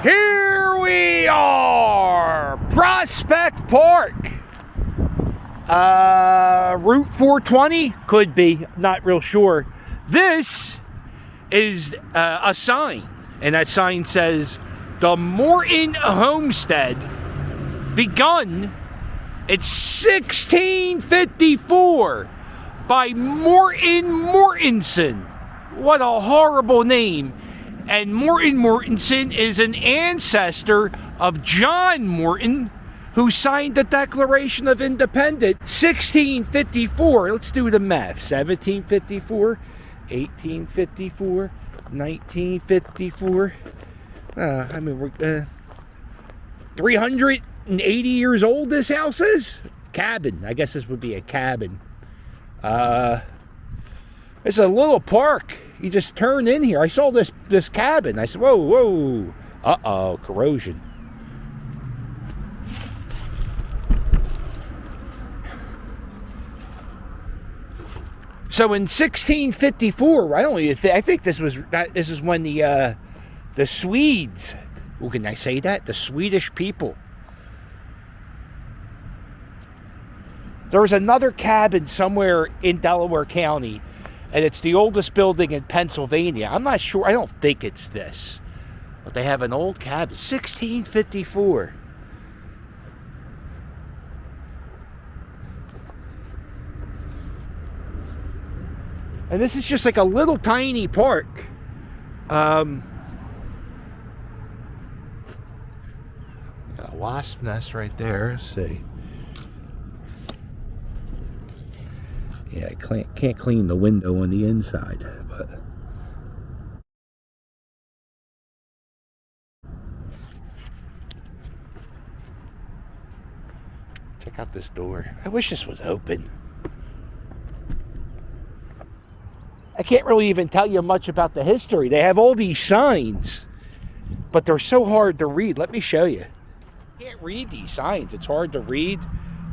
Here we are, Prospect Park. Route 420? Could be, not real sure. This is a sign, and that sign says, the Morton homestead begun in 1654 by Morton Mortensen. What a horrible name. And Morton Mortensen is an ancestor of John Morton, who signed the Declaration of Independence, 1654. Let's do the math. 1754, 1854, 1954. We're 380 years old, this house is? Cabin. I guess this would be a cabin. It's a little park. You just turn in here. I saw this cabin. I said, whoa. Uh-oh, corrosion. So in 1654, I think this is when the Swedes, can I say that? The Swedish people. There was another cabin somewhere in Delaware County, and it's the oldest building in Pennsylvania. I'm not sure. I don't think it's this. But they have an old cabin. 1654. And this is just like a little tiny park. Got a wasp nest right there. Let's see. Yeah, I can't clean the window on the inside, but check out this door. I wish this was open. I can't really even tell you much about the history. They have all these signs, but they're so hard to read. Let me show you. I can't read these signs. It's hard to read.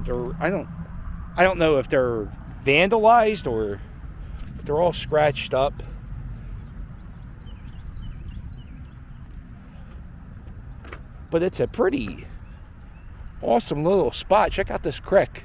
I don't know if they're vandalized or they're all scratched up. But it's a pretty awesome little spot. Check out this creek.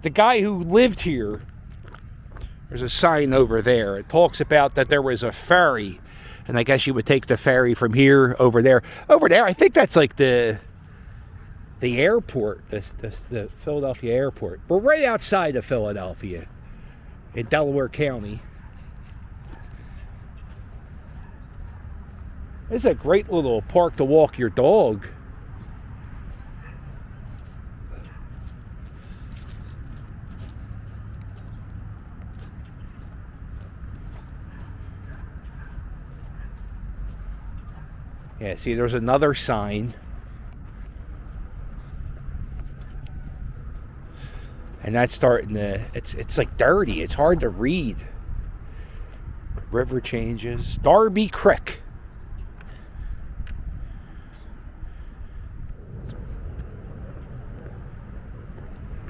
The guy who lived here, there's a sign over there. It talks about that there was a ferry, and I guess you would take the ferry from here over there. Over there, I think that's like the airport, the Philadelphia airport. We're right outside of Philadelphia in Delaware County. It's a great little park to walk your dog. Yeah, see, there's another sign. And that's starting to, it's like dirty. It's hard to read. River changes. Darby Creek.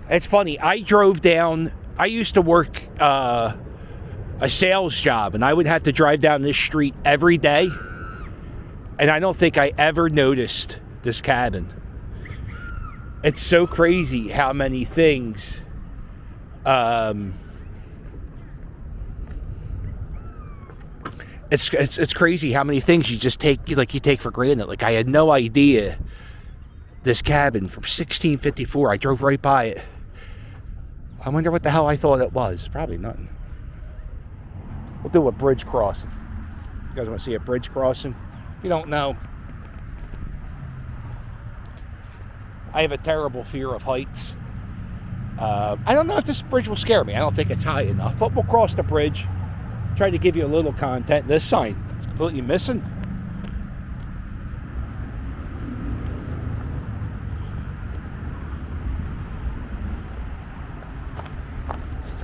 It's funny. I drove down, I used to work a sales job, and I would have to drive down this street every day. And I don't think I ever noticed this cabin. It's so crazy how many things it's crazy how many things you just take for granted. Like, I had no idea this cabin from 1654. I drove right by it. I wonder what the hell I thought it was. Probably nothing. We'll do a bridge crossing. You guys want to see a bridge crossing? You don't know. I have a terrible fear of heights. I don't know if this bridge will scare me. I don't think it's high enough, but we'll cross the bridge. Try to give you a little content. This sign is completely missing.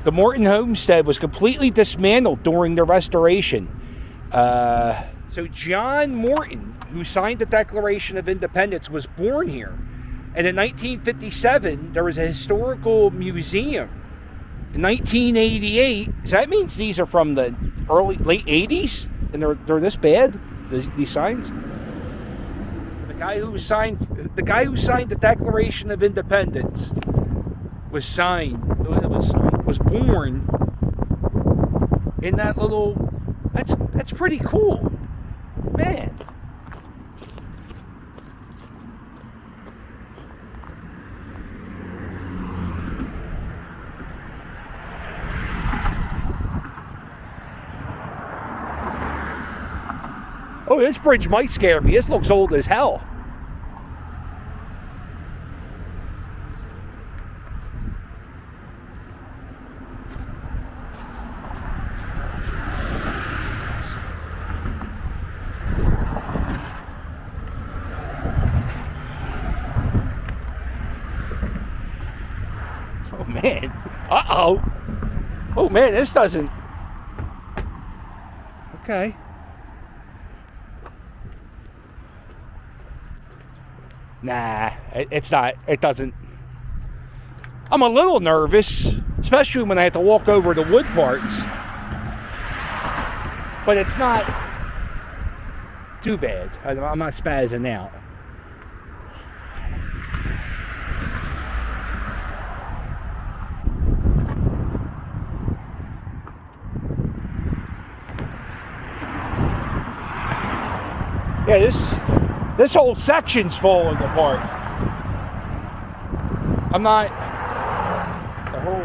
The Morton homestead was completely dismantled during the restoration. So John Morton, who signed the Declaration of Independence, was born here. And in 1957, there was a historical museum. In 1988, so that means these are from the late 80s, and they're this bad, these signs. The guy who signed the Declaration of Independence was born in that little. That's pretty cool, man. Oh, this bridge might scare me. This looks old as hell. Oh, man. Uh-oh. Oh, man, this doesn't... Okay. Nah, it's not. It doesn't. I'm a little nervous, especially when I have to walk over the wood parts. But it's not too bad. I'm not spazzing out. Yeah, this whole section's falling apart. I'm not... The whole...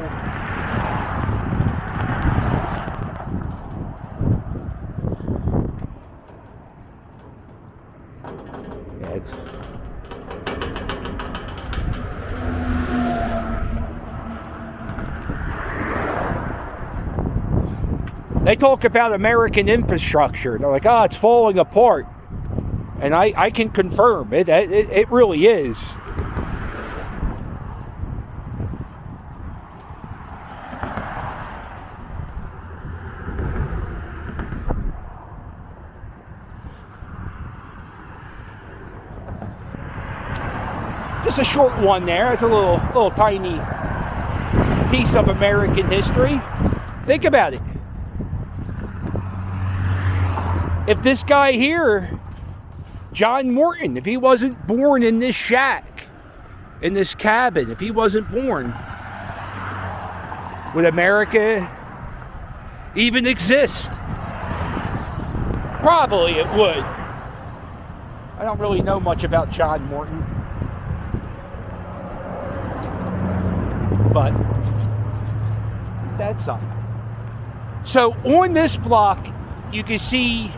Yeah, it's... They talk about American infrastructure. They're like, oh, it's falling apart. And I can confirm it really is. Just a short one there. It's a little tiny piece of American history. Think about it. If this guy here, John Morton, if he wasn't born in this shack, in this cabin, if he wasn't born, would America even exist? Probably it would. I don't really know much about John Morton. But that's something. So on this block, you can see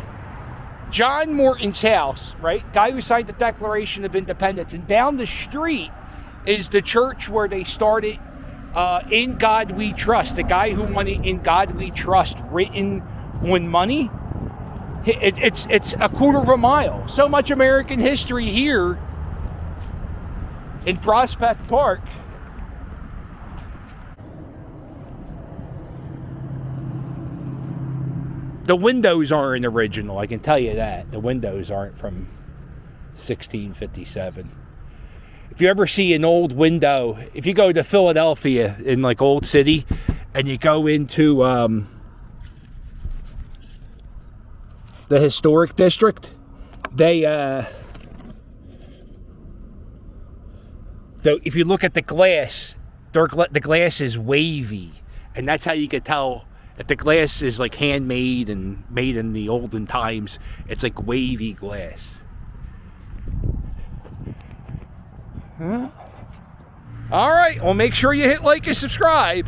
John Morton's house, right? Guy who signed the Declaration of Independence. And down the street is the church where they started In God We Trust. The guy who wanted In God We Trust written on money. It's a quarter of a mile. So much American history here in Prospect Park. The windows aren't original, I can tell you that. The windows aren't from 1657. If you ever see an old window, if you go to Philadelphia in like Old City and you go into the historic district, if you look at the glass, the glass is wavy, and that's how you can tell if the glass is like handmade and made in the olden times. It's like wavy glass. Huh? All right, well, make sure you hit like and subscribe,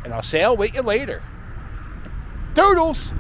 and I'll say I'll wait you later. Doodles!